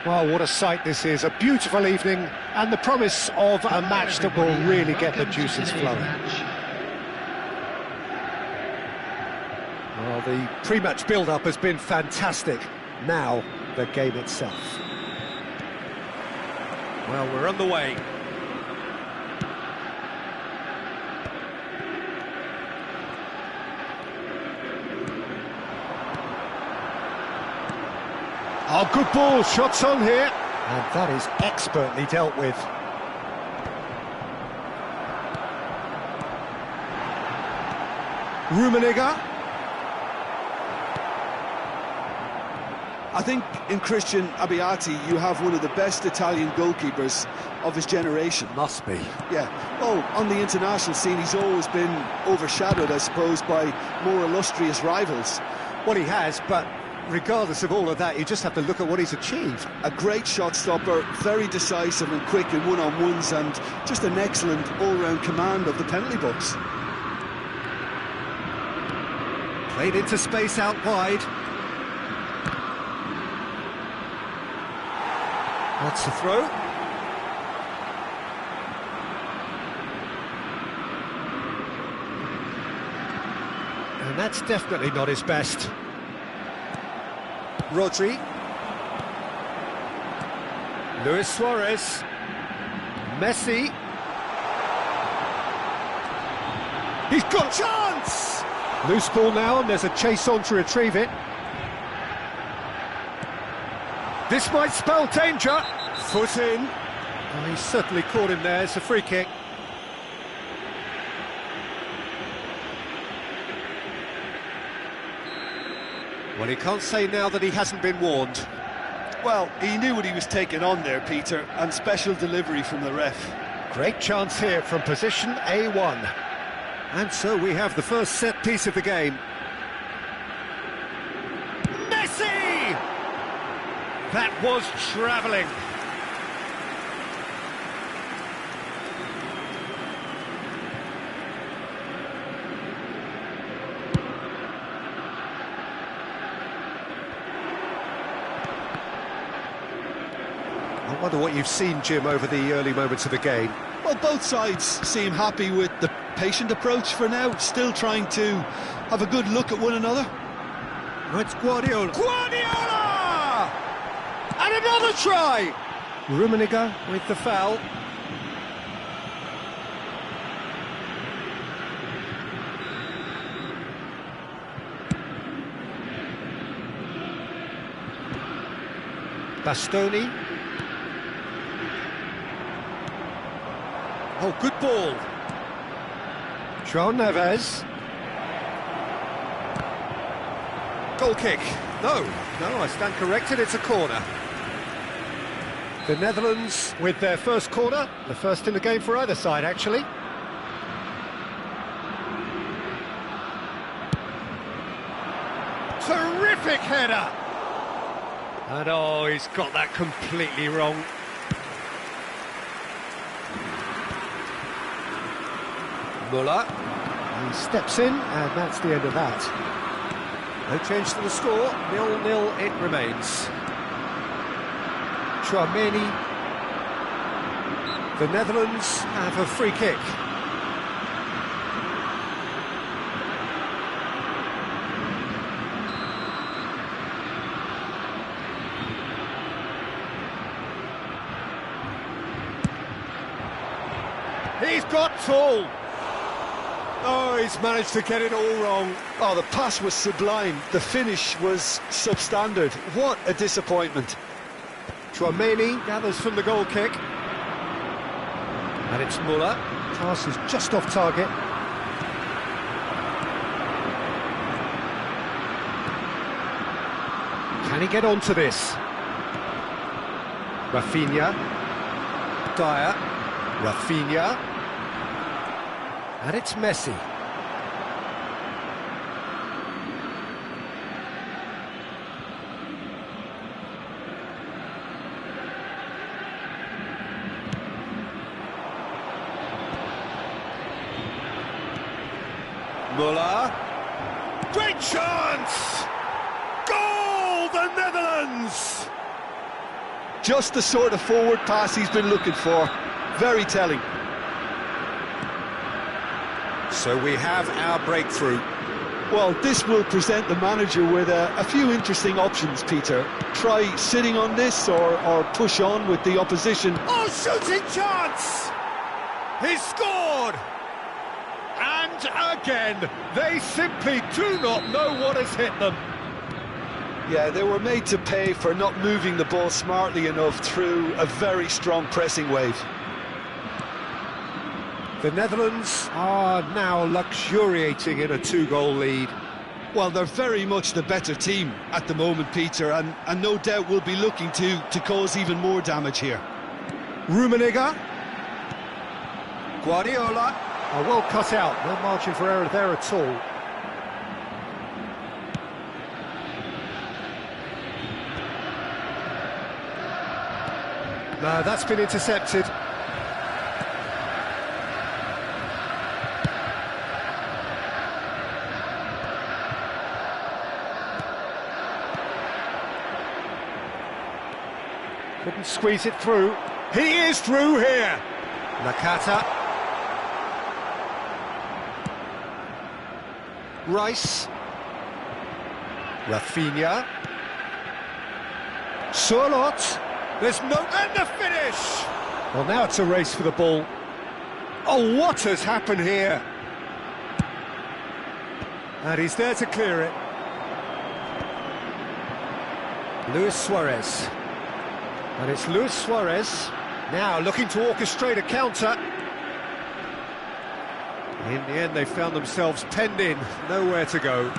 Well, what a sight this is, a beautiful evening and the promise of a match that will really get the juices flowing. Well, the pre-match build-up has been fantastic. Now, the game itself. Well, we're on the way. Oh, good ball, shots on here. And that is expertly dealt with. Rummenigge. I think in Christian Abbiati you have one of the best Italian goalkeepers of his generation. Must be. Yeah. Oh, on the international scene he's always been overshadowed, I suppose, by more illustrious rivals. Well, he has, but regardless of all of that, you just have to look at what he's achieved. A great shot stopper, very decisive and quick in one-on-ones, and just an excellent all-round command of the penalty box. Played into space out wide. That's the throw. And that's definitely not his best. Rodri. Luis Suarez. Messi. He's got a chance! Loose ball now, and there's a chase on to retrieve it. This might spell danger. Foot in. Oh, he's certainly caught him there. It's a free kick. Well, he can't say now that he hasn't been warned. Well, he knew what he was taking on there, Peter, and special delivery from the ref. Great chance here from position A1. And so we have the first set piece of the game. Messi! That was travelling. I wonder what you've seen, Jim, over the early moments of the game. Well, both sides seem happy with the patient approach for now, still trying to have a good look at one another. Oh, it's Guardiola. Guardiola! And another try! Rummenigge with the foul. Bastoni. Oh, good ball. João Neves. Goal kick. No, I stand corrected, it's a corner. The Netherlands with their first corner, the first in the game for either side, actually. Terrific header! And oh, he's got that completely wrong. Muller. He steps in, and that's the end of that. No change to the score, 0-0 it remains. Chouameni. The Netherlands have a free kick. He's got tall. Oh, he's managed to get it all wrong. Oh, the pass was sublime. The finish was substandard. What a disappointment. Chouameni gathers from the goal kick. And it's Muller. Pass is just off target. Can he get onto this? Rafinha. Dyer. Rafinha. And it's Messi. Muller. Great chance! Goal, the Netherlands! Just the sort of forward pass he's been looking for. Very telling. So we have our breakthrough. Well, this will present the manager with a few interesting options, Peter. Try sitting on this or push on with the opposition. Oh, shooting chance! He scored! And again, they simply do not know what has hit them. Yeah, they were made to pay for not moving the ball smartly enough through a very strong pressing wave. The Netherlands are now luxuriating in a two-goal lead. Well, they're very much the better team at the moment, Peter, and no doubt will be looking to cause even more damage here. Rummenigge. Guardiola. Oh, well cut out, no margin for error there at all. No, that's been intercepted. Couldn't squeeze it through. He is through here. Nakata. Rice. Rafinha. Surlot. There's no... and the finish! Well, now it's a race for the ball. Oh, what has happened here? And he's there to clear it. Luis Suarez. And it's Luis Suarez now looking to orchestrate a counter. In the end, they found themselves penned in, nowhere to go.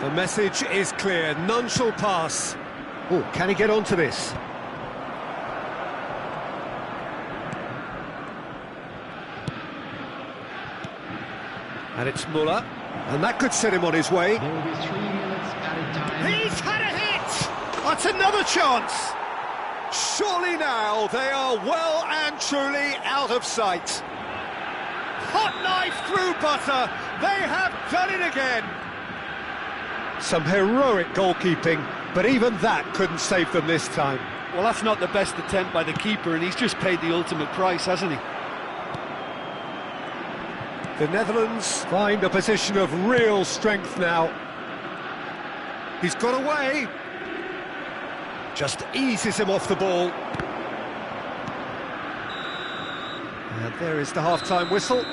The message is clear, none shall pass. Oh, can he get onto this? And it's Muller, and that could set him on his way. There will be 3 minutes added time. He's had a hit! That's another chance! Surely now they are well and truly out of sight. Hot knife through butter, they have done it again! Some heroic goalkeeping, but even that couldn't save them this time. Well, that's not the best attempt by the keeper, and he's just paid the ultimate price, hasn't he? The Netherlands find a position of real strength now. He's got away. Just eases him off the ball. And there is the half-time whistle.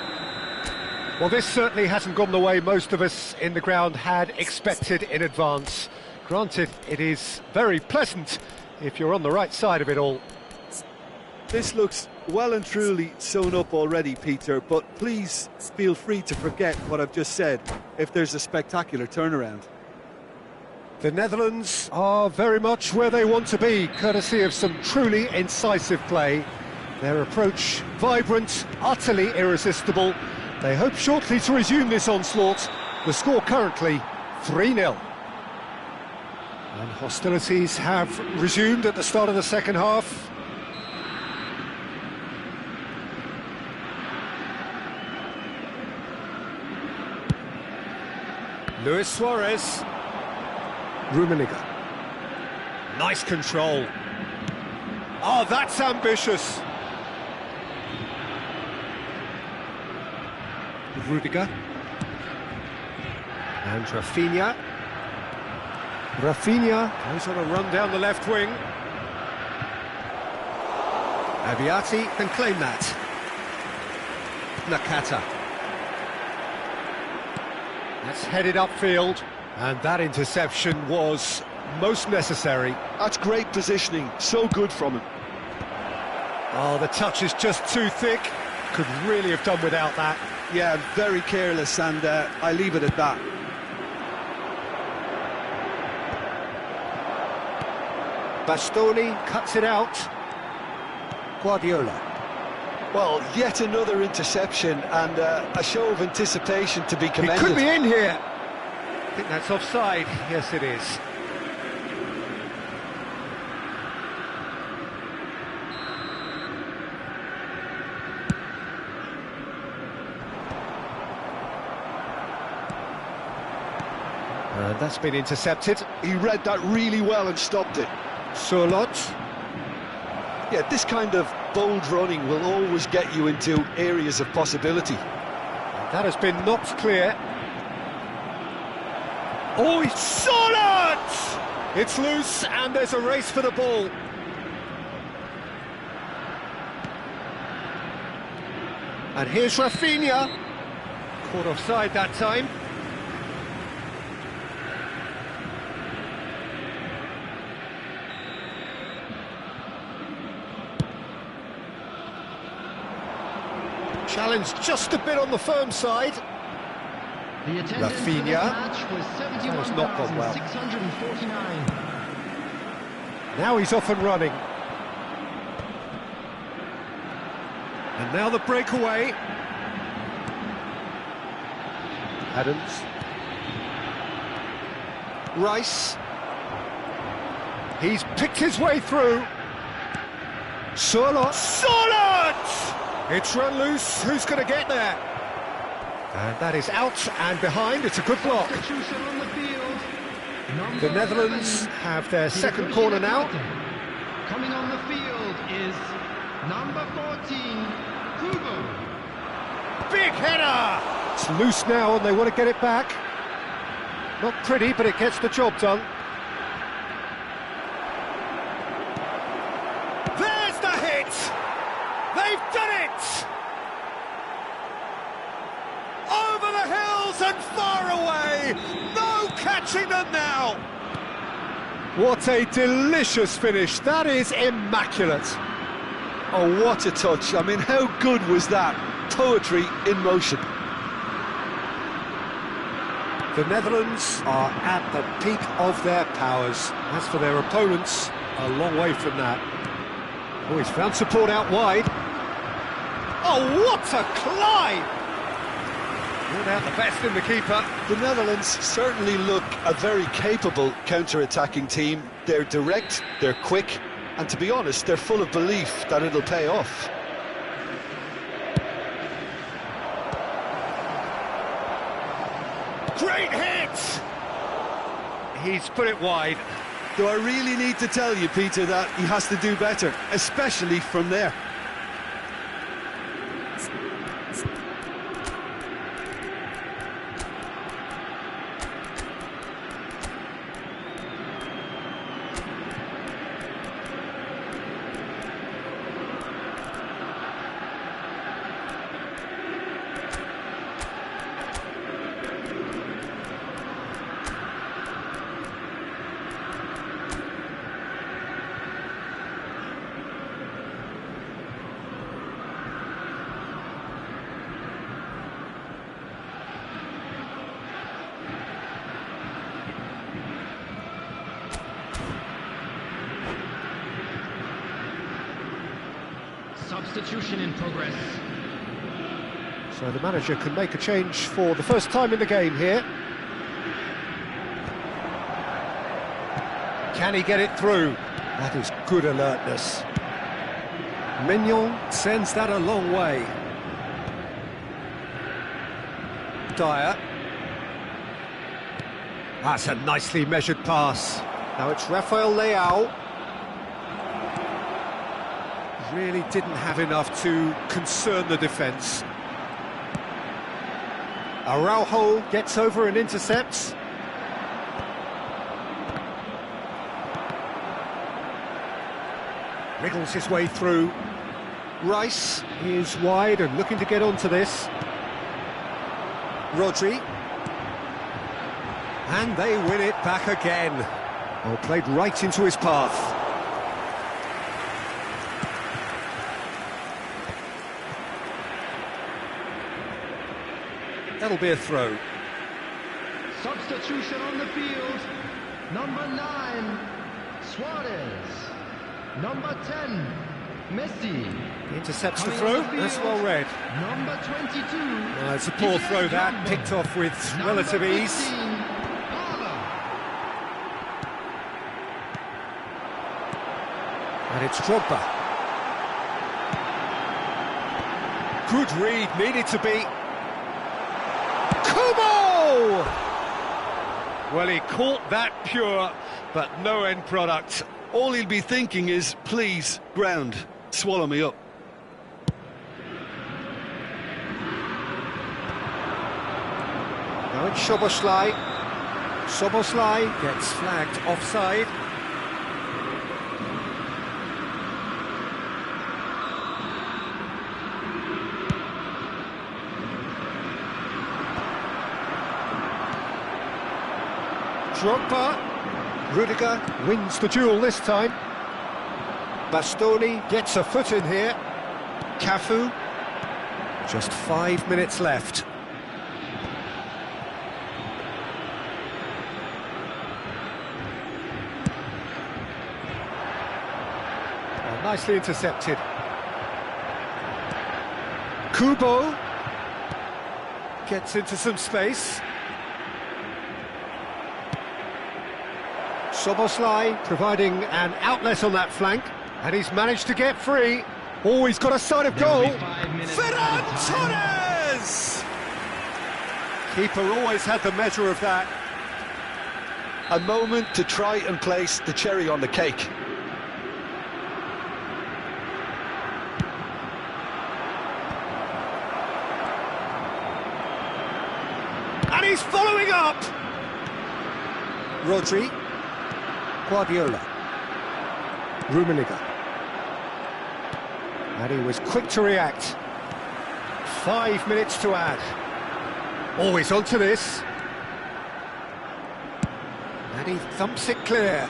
Well, this certainly hasn't gone the way most of us in the ground had expected in advance. Granted, it is very pleasant if you're on the right side of it all. This looks well and truly sewn up already, Peter, but please feel free to forget what I've just said if there's a spectacular turnaround. The Netherlands are very much where they want to be, courtesy of some truly incisive play. Their approach vibrant, utterly irresistible. They hope shortly to resume this onslaught. The score currently 3-0. And hostilities have resumed at the start of the second half. Luis Suarez. Rummenigge. Nice control. Oh, that's ambitious. Rudiger. And Rafinha. Rafinha goes on a run down the left wing. Abiati can claim that. Nakata. That's headed upfield, and that interception was most necessary. That's great positioning, so good from him. Oh, the touch is just too thick. Could really have done without that. Yeah, very careless, and I leave it at that. Bastoni cuts it out. Guardiola. Well, yet another interception and a show of anticipation to be He commended. could be in here. I think that's offside. Yes, it is. And that's been intercepted. He read that really well and stopped it. Surlot. Yeah, this kind of bold running will always get you into areas of possibility. That has been knocked clear. Oh, it's Surlot! It's loose and there's a race for the ball. And here's Rafinha. Caught offside that time. Challenge just a bit on the firm side. The attendance for this Rafinha. match was That has not gone well. 71,649. Now he's off and running. And now the breakaway. Adams. Rice. He's picked his way through. Surlot. Surlot! It's run loose. Who's going to get there? And that is out and behind. It's a good block. Substitution on the field. Number The Netherlands 11, have their second corner now. Coming on the field is number 14, Kubo. Big header! It's loose now and they want to get it back. Not pretty, but it gets the job done. There's the hit! They've done it! Over the hills and far away! No catching them now! What a delicious finish. That is immaculate. Oh, what a touch. I mean, how good was that? Poetry in motion. The Netherlands are at the peak of their powers. As for their opponents, a long way from that. Oh, he's found support out wide. Oh, what a climb! Brought out the best in the keeper. The Netherlands certainly look a very capable counter-attacking team. They're direct, they're quick, and to be honest, they're full of belief that it'll pay off. Great hit! He's put it wide. Do I really need to tell you, Peter, that he has to do better, especially from there? Substitution in progress. So the manager can make a change for the first time in the game here. Can he get it through? That is good alertness. Mignon sends that a long way. Dyer. That's a nicely measured pass. Now it's Rafael Leao. Really didn't have enough to concern the defence. Araujo gets over and intercepts. Wriggles his way through. Rice is wide and looking to get onto this. Rodri. And they win it back again. Oh, played right into his path. That'll be a throw. Substitution on the field. Number 9, Suarez. Number 10, Messi. He intercepts the Coming throw. on the field, That's well read. Number 22. It's a poor throw that, picked off with relative Number ease. 15, Hala. And it's Drogba. Good read, needed to be. Kubo! Well, he caught that pure, but no end product. All he'll be thinking is, please, ground, swallow me up. Now it's Szoboszlai. Szoboszlai gets flagged offside. Drogba. Rudiger wins the duel this time. Bastoni gets a foot in here. Cafu. Just 5 minutes left. Oh, nicely intercepted. Kubo gets into some space. Szoboszlai providing an outlet on that flank, and he's managed to get free. Oh, he's got a sight of goal. Ferran Torres! Keeper always had the measure of that. A moment to try and place the cherry on the cake. And he's following up! Rodri. Guardiola. Rummenigge. And he was quick to react. 5 minutes to add. Always onto this. And he thumps it clear.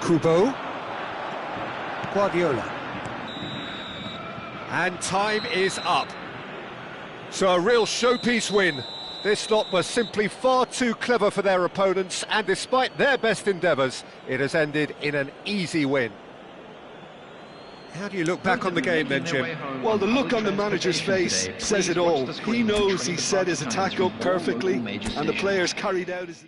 Kubo. Guardiola. And time is up. So a real showpiece win. This lot was simply far too clever for their opponents, and despite their best endeavours, it has ended in an easy win. How do you look back on the game then, Jim? Well, the look on the manager's face says it all. He knows he set his attack up perfectly, and the players carried out his...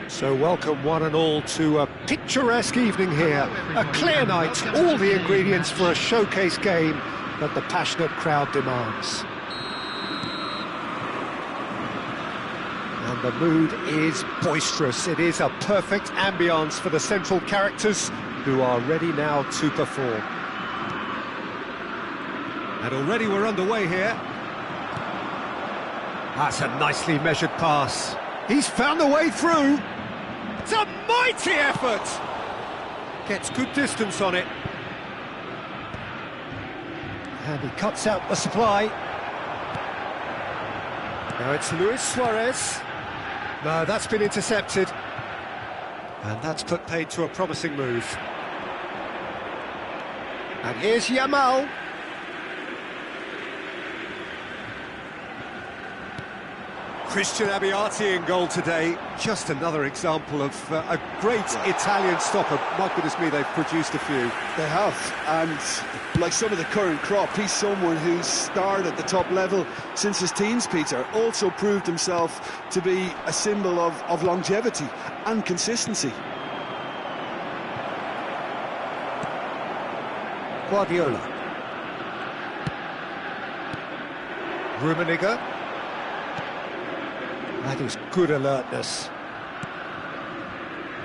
So welcome one and all to a picturesque evening here. A clear night, all the ingredients for a showcase game that the passionate crowd demands. And the mood is boisterous. It is a perfect ambience for the central characters who are ready now to perform. And already we're underway here. That's a nicely measured pass. He's found the way through. It's a mighty effort! Gets good distance on it. And he cuts out the supply. Now it's Luis Suarez. No, that's been intercepted. And that's put paid to a promising move. And here's Yamal. Christian Abbiati in goal today. Just another example of a great Italian stopper. My goodness me, they've produced a few. They have, and like some of the current crop, he's someone who's starred at the top level since his teens, Peter. Also proved himself to be a symbol of longevity and consistency. Guardiola. Rummenigge. That is good alertness.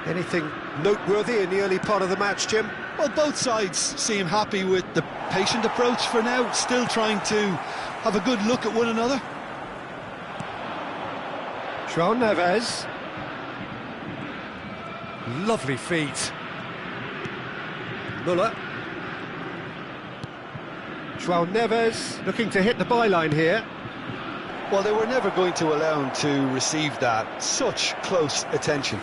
Anything noteworthy in the early part of the match, Jim? Well, both sides seem happy with the patient approach for now, still trying to have a good look at one another. João Neves. Lovely feet. Müller. João Neves looking to hit the byline here. Well, they were never going to allow him to receive that. Such close attention.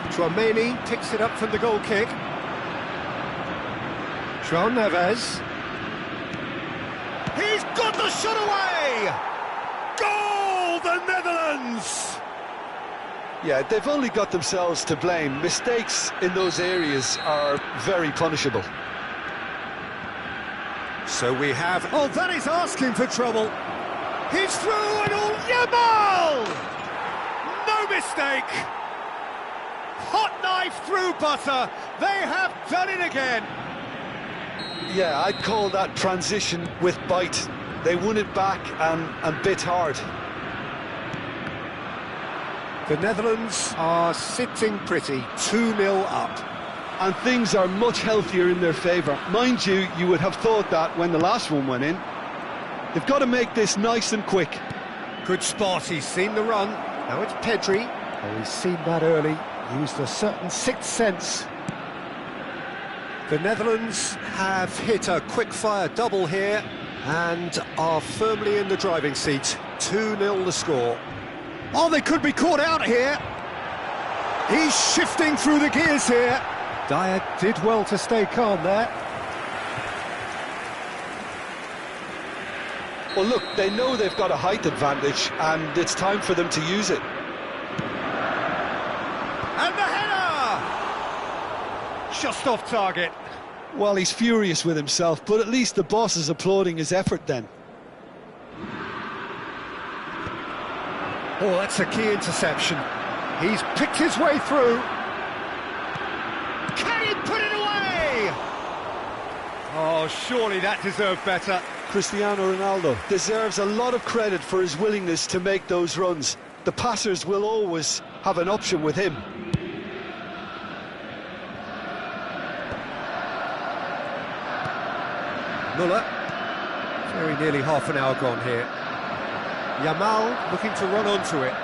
Tchouaméni picks it up from the goal kick. João Neves. He's got the shot away! Goal, the Netherlands! Yeah, they've only got themselves to blame. Mistakes in those areas are very punishable. So we have... Oh, that is asking for trouble. He's through and all... Yamal! No mistake! Hot knife through butter. They have done it again. Yeah, I'd call that transition with bite. They won it back and bit hard. The Netherlands are sitting pretty, 2-0 up. And things are much healthier in their favour. Mind you, you would have thought that when the last one went in. They've got to make this nice and quick. Good spot, he's seen the run. Now it's Pedri. Oh, he's seen that early. Used a certain sixth sense. The Netherlands have hit a quick-fire double here and are firmly in the driving seat. 2-0 the score. Oh, they could be caught out here. He's shifting through the gears here. Dyer did well to stay calm there. Well, look, they know they've got a height advantage, and it's time for them to use it. And the header! Just off target. Well, he's furious with himself, but at least the boss is applauding his effort then. Oh, that's a key interception. He's picked his way through. Can he put it away? Oh, surely that deserved better. Cristiano Ronaldo deserves a lot of credit for his willingness to make those runs. The passers will always have an option with him. Müller. Very nearly half an hour gone here. Yamal looking to run onto it.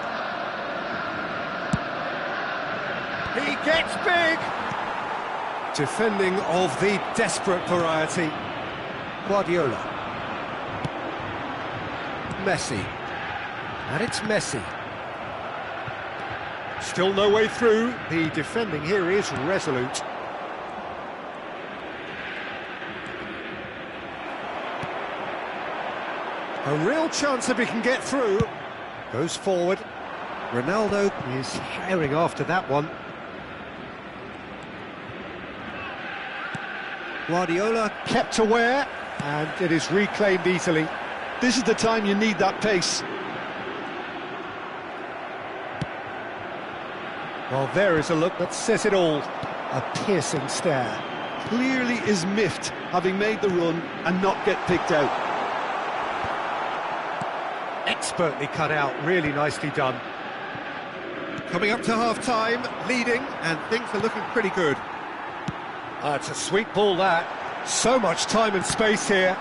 He gets big! Defending of the desperate variety. Guardiola. Messi. And it's Messi. Still no way through. The defending here is resolute. A real chance if he can get through. Goes forward. Ronaldo is herring after that one. Guardiola kept aware, and it is reclaimed easily. This is the time you need that pace. Well, there is a look that says it all. A piercing stare. Clearly is miffed, having made the run and not get picked out. Expertly cut out, really nicely done. Coming up to half-time, leading, and things are looking pretty good. It's a sweet ball, that. So much time and space here.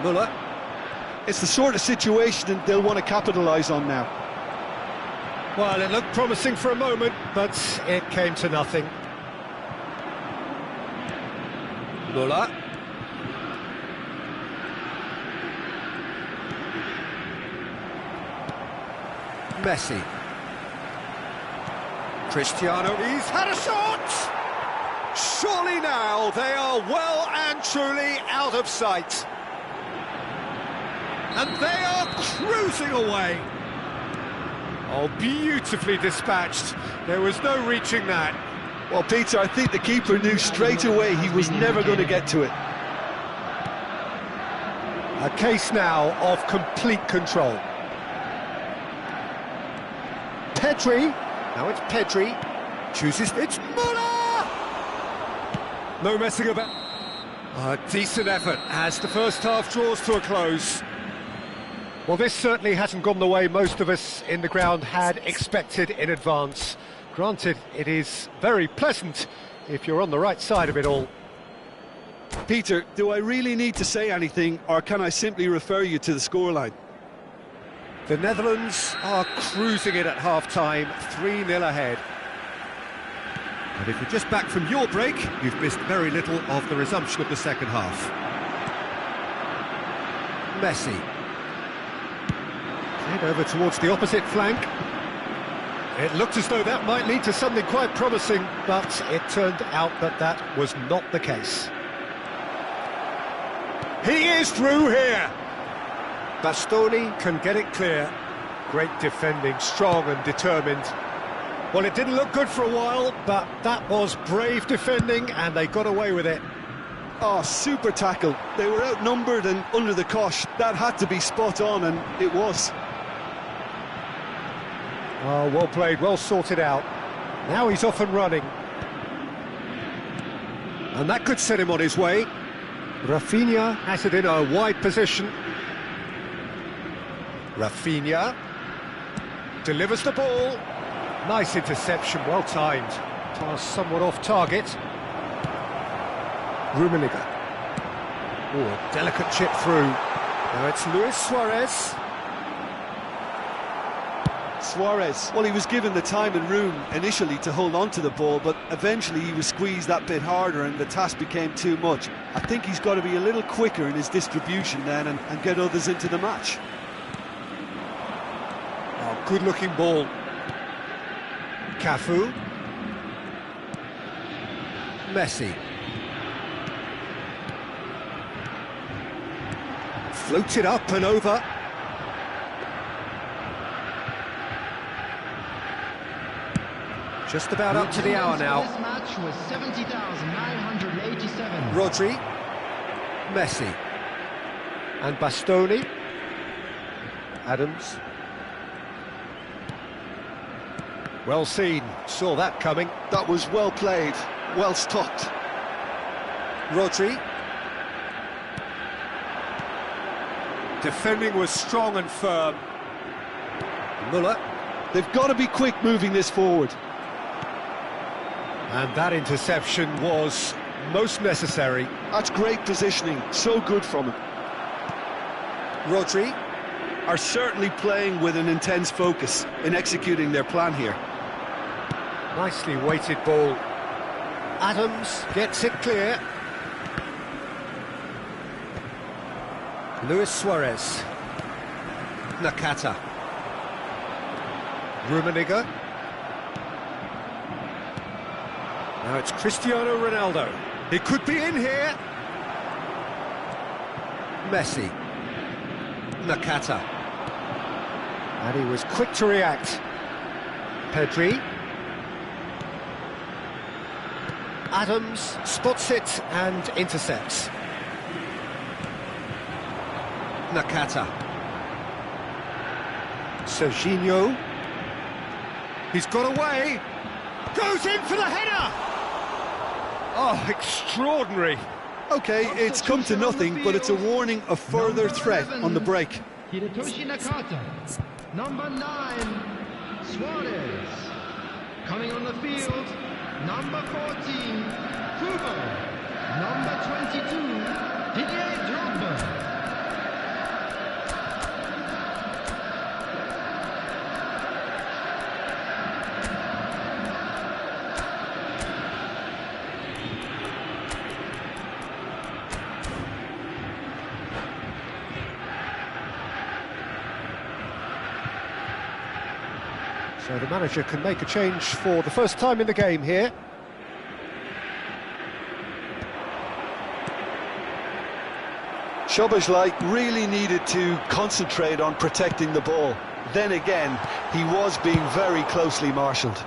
Müller. It's the sort of situation that they'll want to capitalise on now. Well, it looked promising for a moment, but it came to nothing. Müller. Messi. Cristiano, he's had a shot! Surely now they are well and truly out of sight. And they are cruising away. Oh, beautifully dispatched. There was no reaching that. Well, Peter, I think the keeper knew straight away he was never going to get to it. A case now of complete control. Pedri, now it's Pedri, chooses, it's Muller! No messing about. A decent effort as the first half draws to a close. Well, this certainly hasn't gone the way most of us in the ground had expected in advance. Granted, it is very pleasant if you're on the right side of it all. Peter, do I really need to say anything, or can I simply refer you to the scoreline? The Netherlands are cruising it at half-time, 3-0 ahead. And if you're just back from your break, you've missed very little of the resumption of the second half. Messi. Head over towards the opposite flank. It looked as though that might lead to something quite promising, but it turned out that that was not the case. He is through here. Bastoni can get it clear. Great defending, strong and determined. Well, it didn't look good for a while, but that was brave defending and they got away with it. Oh, super tackle. They were outnumbered and under the cosh. That had to be spot on, and it was. Oh, well played, well sorted out. Now he's off and running. And that could set him on his way. Rafinha has it in a wide position. Rafinha delivers the ball. Nice interception, well timed. Pass somewhat off target. Rummenigge. Oh, delicate chip through. Now it's Luis Suarez. Suarez, well, he was given the time and room initially to hold on to the ball, but eventually he was squeezed that bit harder and the task became too much. I think he's got to be a little quicker in his distribution then and get others into the match. Oh, good-looking ball. Cafu. Messi. Floated up and over. Just about up to the hour now. This match was 70,987. Rodri. Messi. And Bastoni. Adams. Well seen, saw that coming. That was well played, well stopped. Rodri. Defending was strong and firm. Muller. They've got to be quick moving this forward. And that interception was most necessary. That's great positioning, so good from him. Rodri. Are certainly playing with an intense focus in executing their plan here. Nicely weighted ball. Adams gets it clear. Luis Suarez. Nakata. Rummenigge. Now it's Cristiano Ronaldo. He could be in here. Messi. Nakata. And he was quick to react. Pedri. Adams spots it and intercepts. Nakata. Serginho. He's got away. Goes in for the header! Oh, extraordinary. Okay, it's come to nothing, but it's a warning of further threat on the break. Hidetoshi Nakata. Number 9, Suarez. Coming on the field, number 14, Kubo. Number 22, Didier Drogba. So the manager can make a change for the first time in the game here. Szoboszlai really needed to concentrate on protecting the ball. Then again, he was being very closely marshalled.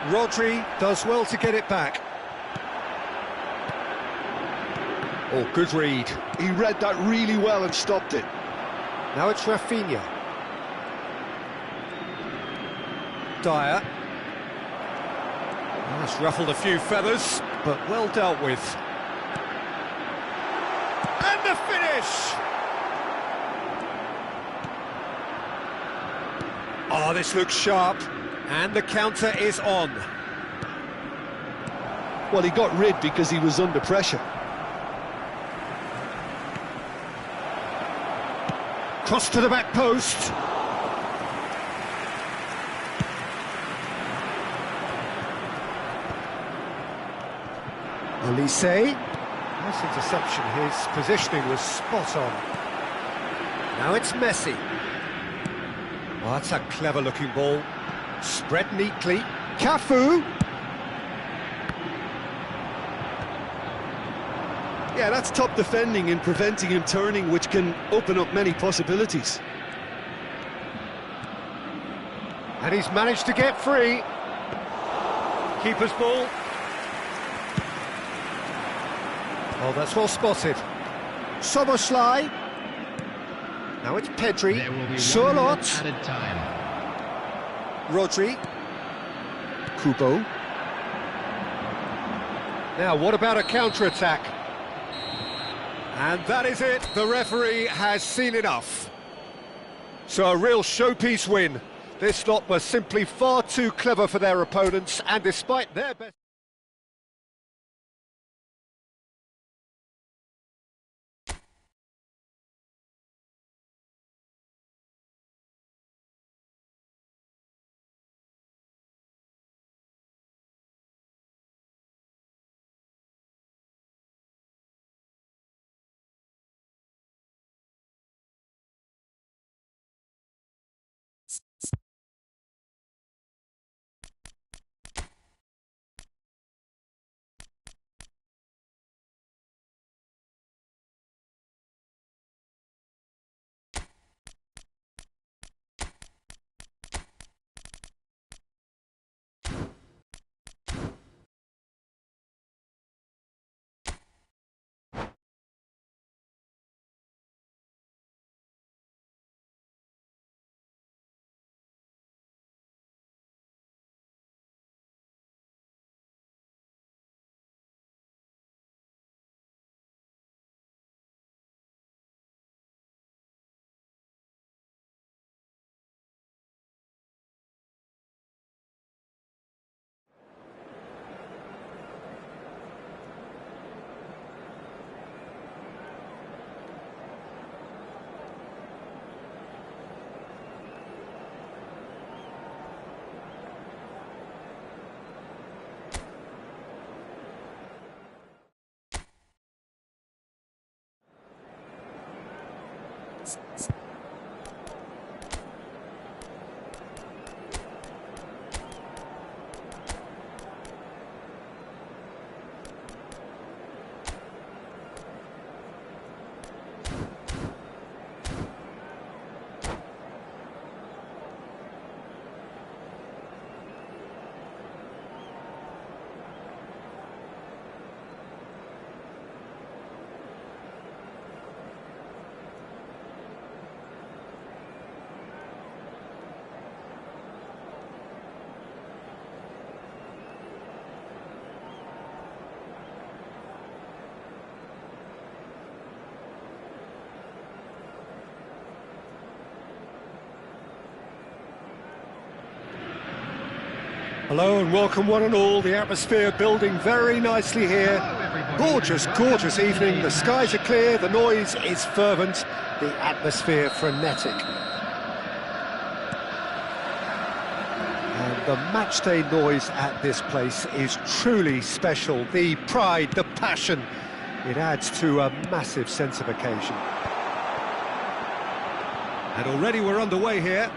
Rodri does well to get it back. Oh, good read. He read that really well and stopped it. Now it's Rafinha. Dyer. That's ruffled a few feathers, but well dealt with. And the finish! Oh, this looks sharp. And the counter is on. Well, he got rid because he was under pressure. Cross to the back post. Elise. Nice interception. His positioning was spot on. Now it's Messi. Oh, that's a clever-looking ball. Spread neatly. Cafu. Yeah, that's top defending and preventing him turning, which can open up many possibilities. And he's managed to get free. Keeper's ball. Oh, that's well spotted. Szoboszlai. Now it's Pedri. There will be 1 Surlot. minute added time. Rodri. Kubo. Now, what about a counter-attack? And that is it. The referee has seen enough. So a real showpiece win. This lot were simply far too clever for their opponents, and despite their best... Hello and welcome one and all. The atmosphere building very nicely here. Gorgeous, gorgeous evening. The skies are clear, the noise is fervent, the atmosphere frenetic. And the matchday noise at this place is truly special. The pride, the passion, it adds to a massive sense of occasion. And already we're underway here.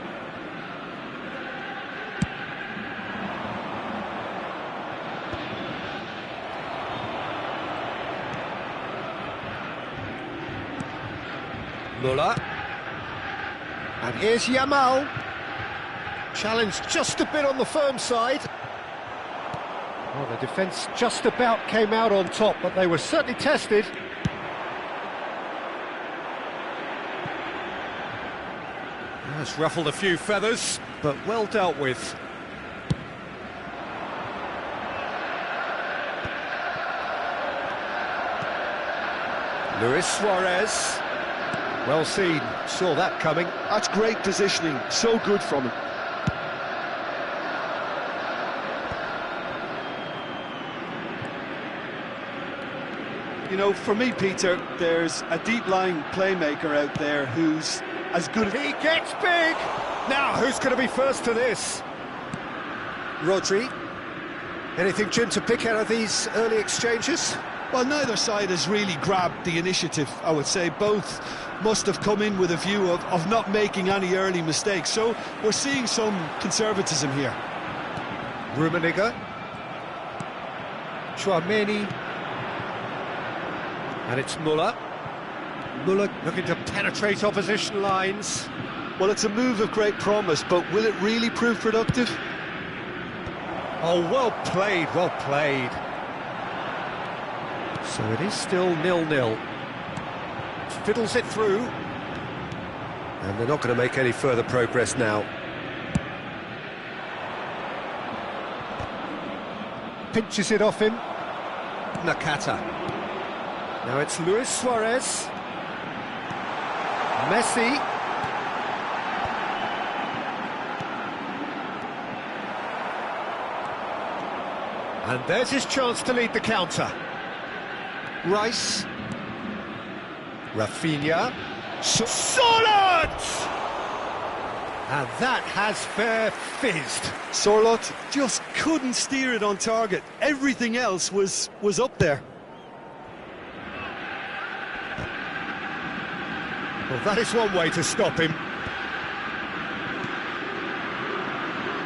Muller. And here's Yamal. Challenged just a bit on the firm side. Well, the defence just about came out on top, but they were certainly tested. That's ruffled a few feathers, but well dealt with. Luis Suarez. Well seen, saw that coming. That's great positioning, so good from him. You know, for me, Peter, there's a deep-lying playmaker out there who's as good as... He gets big! Now, who's going to be first to this? Rodri. Anything, Jim, to pick out of these early exchanges? Well, neither side has really grabbed the initiative, I would say. Both must have come in with a view of not making any early mistakes. So we're seeing some conservatism here. Rummenigge. Chouameni. And it's Muller. Muller looking to penetrate opposition lines. Well, it's a move of great promise, but will it really prove productive? Oh, well played, well played. So it is still 0-0. Fiddles it through. And they're not going to make any further progress now. Pinches it off him. Nakata. Now it's Luis Suarez. Messi. And there's his chance to lead the counter. Rice. Rafinha. Solid! And that has fair fizzed. Sorloth just couldn't steer it on target. Everything else was up there. Well, that is one way to stop him.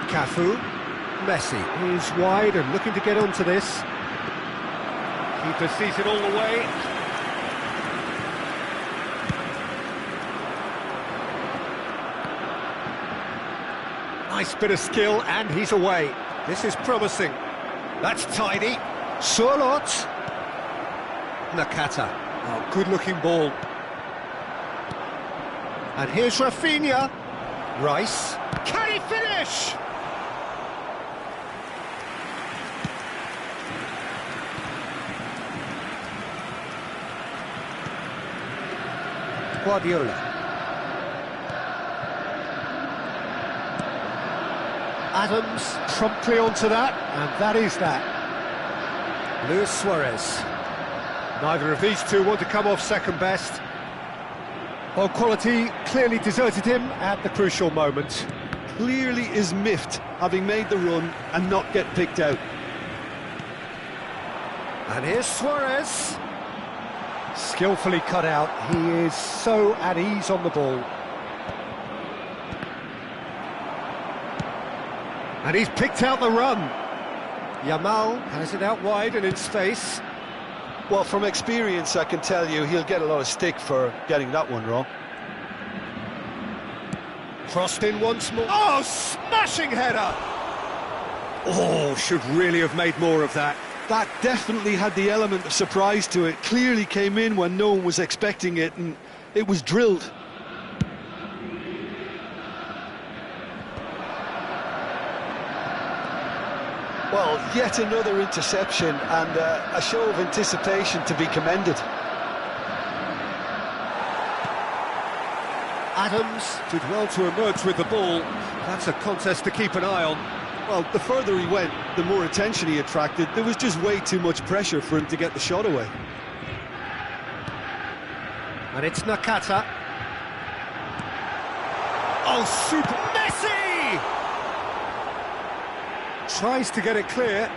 Cafu. Messi is wide and looking to get onto this. Keeper sees it all the way. Nice bit of skill, and he's away. This is promising. That's tidy. Sorloth. Nakata. Oh, good-looking ball. And here's Rafinha. Rice. Can he finish? Guardiola. Adams promptly onto that, and that is that. Luis Suarez. Neither of these two want to come off second best. Well, quality clearly deserted him at the crucial moment. Clearly is miffed, having made the run and not get picked out. And here's Suarez. Skillfully cut out. He is so at ease on the ball. And he's picked out the run. Yamal has it out wide and in space. Well, from experience, I can tell you he'll get a lot of stick for getting that one wrong. Crossed in once more. Oh, smashing header! Oh, should really have made more of that. That definitely had the element of surprise to it. Clearly came in when no one was expecting it, and it was drilled. Well, yet another interception and a show of anticipation to be commended. Adams did well to emerge with the ball. That's a contest to keep an eye on. Well, the further he went, the more attention he attracted. There was just way too much pressure for him to get the shot away. And it's Nakata. Oh, super Messi! Tries to get it clear.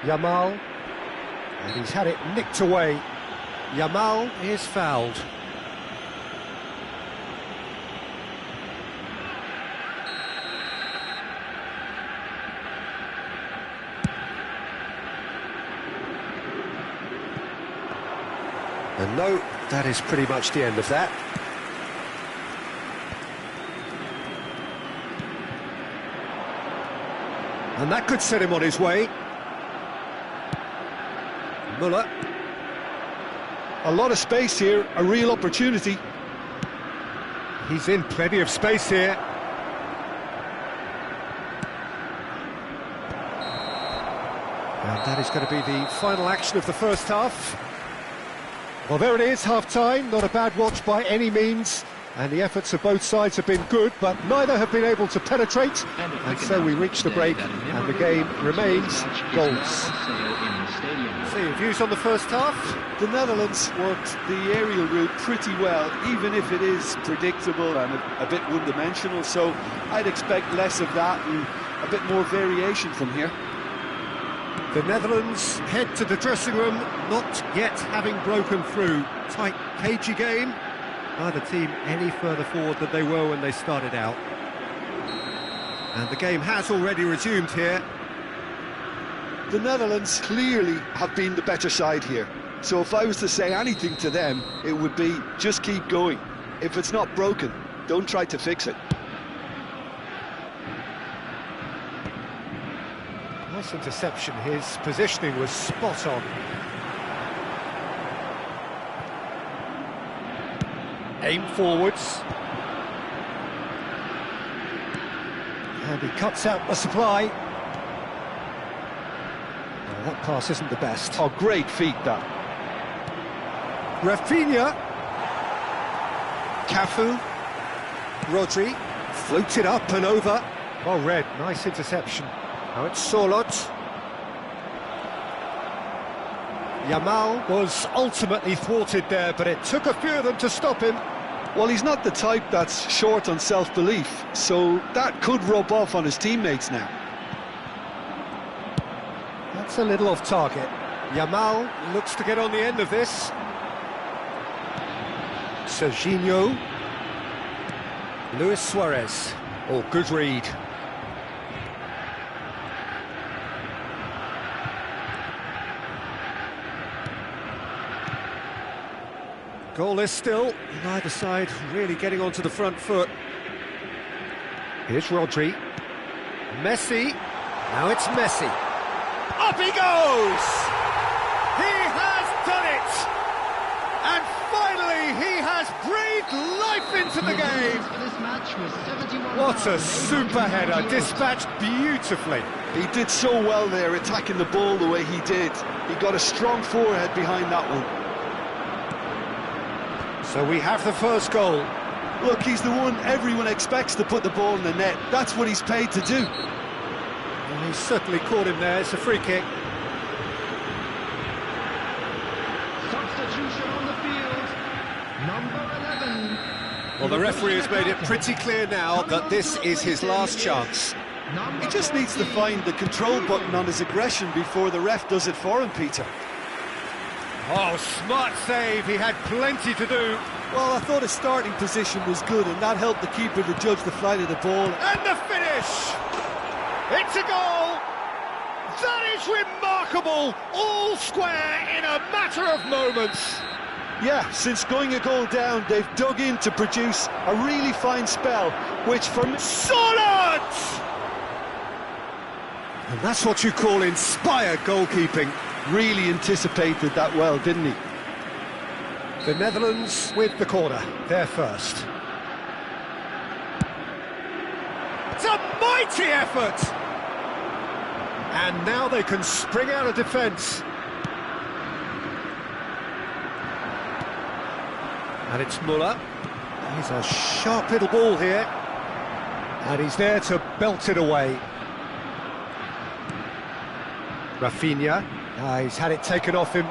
Yamal. And he's had it nicked away. Yamal is fouled. And no, that is pretty much the end of that. And that could set him on his way. Muller. A lot of space here, a real opportunity. He's in plenty of space here. And that is going to be the final action of the first half. Well, there it is, half-time. Not a bad watch by any means. And the efforts of both sides have been good, but neither have been able to penetrate. And so we reach the break, and the game remains goals. So your views on the first half? The Netherlands worked the aerial route pretty well, even if it is predictable and a bit one-dimensional. So I'd expect less of that and a bit more variation from here. The Netherlands head to the dressing room, not yet having broken through. Tight, cagey game. Neither team any further forward than they were when they started out. And the game has already resumed here. The Netherlands clearly have been the better side here. So if I was to say anything to them, it would be just keep going. If it's not broken, don't try to fix it. Nice interception. His positioning was spot on. Aim forwards. And he cuts out the supply. Oh, that pass isn't the best. Oh, great feat, that. Rafinha. Cafu. Rodri. Floated up and over. Well read, nice interception. Now it's Sorloth. Yamal was ultimately thwarted there, but it took a few of them to stop him. Well, he's not the type that's short on self-belief, so that could rub off on his teammates now. That's a little off target. Yamal looks to get on the end of this. Serginho. Luis Suarez. Oh, good read. Goalless still, neither side really getting onto the front foot. Here's Rodri. Messi. Now it's Messi. Up he goes! He has done it! And finally he has breathed life into the game! What a super header, dispatched beautifully. He did so well there, attacking the ball the way he did. He got a strong forehead behind that one. So we have the first goal. Look, he's the one everyone expects to put the ball in the net. That's what he's paid to do. And he certainly caught him there. It's a free kick. Substitution on the field. Number 11. Well, the referee has made it pretty clear now that this is his last chance. He just needs to find the control button on his aggression before the ref does it for him, Peter. Oh, smart save. He had plenty to do. Well, I thought his starting position was good, and that helped the keeper to judge the flight of the ball. And the finish! It's a goal! That is remarkable! All square in a matter of moments. Yeah, since going a goal down, they've dug in to produce a really fine spell, which from Sorloth! And that's what you call inspired goalkeeping. Really anticipated that well, didn't he? The Netherlands with the corner, they're first. It's a mighty effort! And now they can spring out of defence. And it's Muller. He's a sharp little ball here. And he's there to belt it away. Rafinha. He's had it taken off him.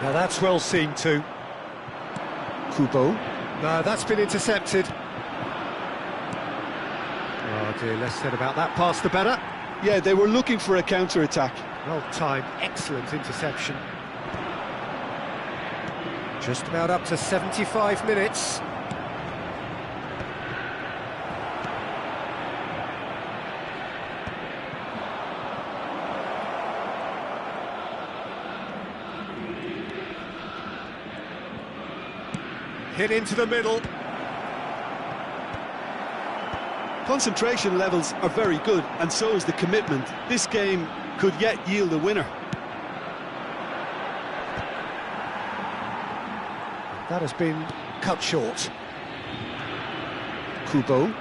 Now that's well seen too. Kubo. No, that's been intercepted. Oh dear, less said about that pass the better. Yeah, they were looking for a counter-attack. Well timed, excellent interception. Just about up to 75 minutes. Hit into the middle. Concentration levels are very good, and so is the commitment. This game could yet yield a winner. That has been cut short. Kubo.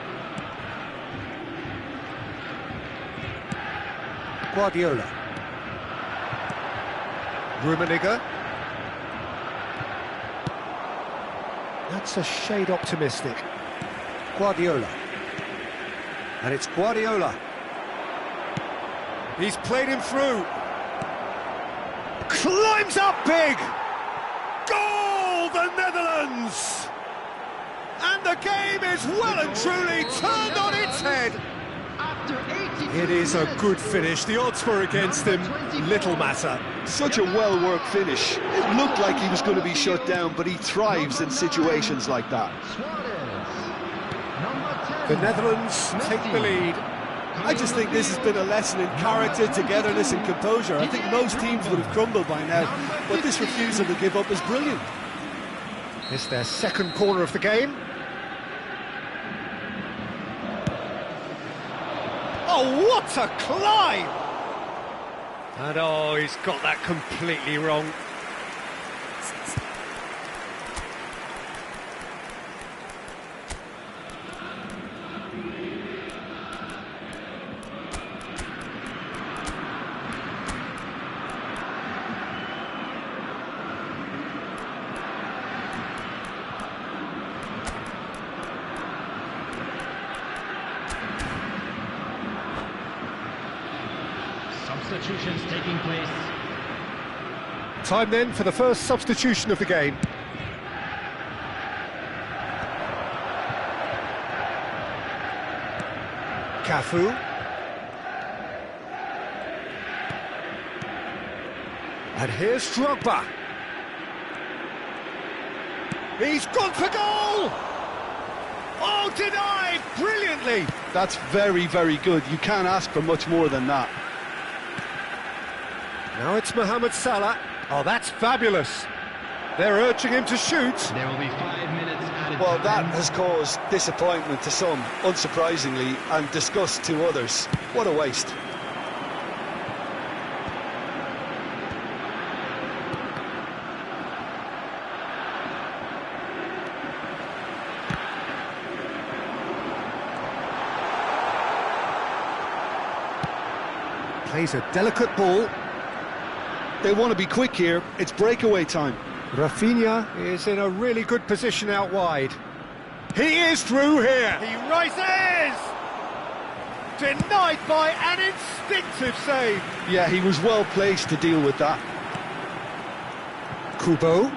Guardiola. Rummenigge. That's a shade optimistic. Guardiola. And it's Guardiola. He's played him through. Climbs up big! Goal, the Netherlands! And the game is well and truly turned on its head. It is a good finish. The odds were against him. Little matter. Such a well-worked finish. It looked like he was going to be shut down, but he thrives in situations like that. The Netherlands take the lead. I just think this has been a lesson in character, togetherness and composure. I think most teams would have crumbled by now, but this refusal to give up is brilliant. It's their second corner of the game. Oh, what a climb! And oh, he's got that completely wrong. Substitutions taking place. Time then for the first substitution of the game. Cafu. And here's Drogba. He's gone for goal! Oh, denied brilliantly! That's very, very good. You can't ask for much more than that. Now it's Mohamed Salah. Oh, that's fabulous. They're urging him to shoot. There will be 5 minutes added. Well, that has caused disappointment to some, unsurprisingly, and disgust to others. What a waste. Plays a delicate ball. They want to be quick here. It's breakaway time. Rafinha is in a really good position out wide. He is through here. He rises! Denied by an instinctive save. Yeah, he was well placed to deal with that. Kubo.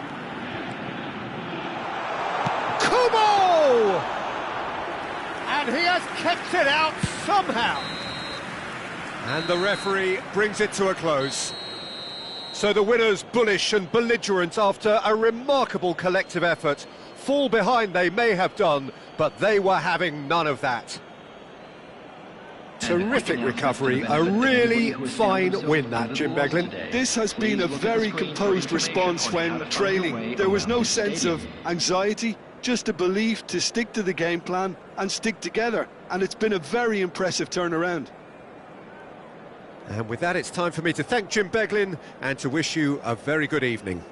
Kubo! And he has kept it out somehow. And the referee brings it to a close. So the winners, bullish and belligerent after a remarkable collective effort. Fall behind they may have done, but they were having none of that. Terrific recovery, a really fine win that, Jim Beglin. This has been a very composed response when trailing. There was no sense of anxiety, just a belief to stick to the game plan and stick together. And it's been a very impressive turnaround. And with that, it's time for me to thank Jim Beglin and to wish you a very good evening.